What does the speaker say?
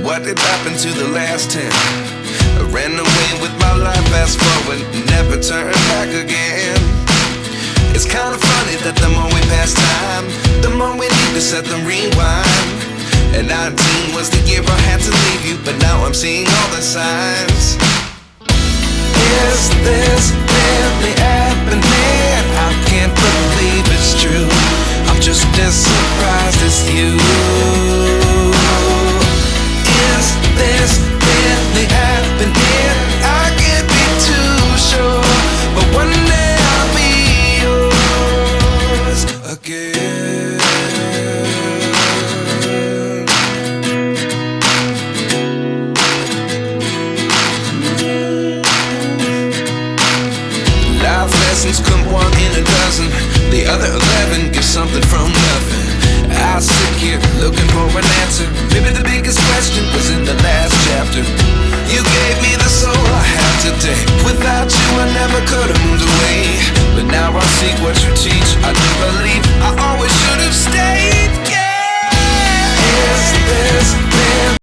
what did happen to the last 10? I ran away with my life, fast forward, never turn back again. It's kind of funny that the more we pass time, the more we need to set them rewind. And 19 was the year I had to leave you, but now I'm seeing all the signs. Is this really happening? I can't believe it's true. I'm just as surprised as you. Is this really happening? I can't be too sure, but one day I'll be yours again. Life lessons come one in a dozen. The other 11 get something from nothing. I sit here looking for an answer. Maybe the biggest question was in the last chapter. You gave me the soul I have today. Without you I never could have moved away. But now I see what you teach. I do believe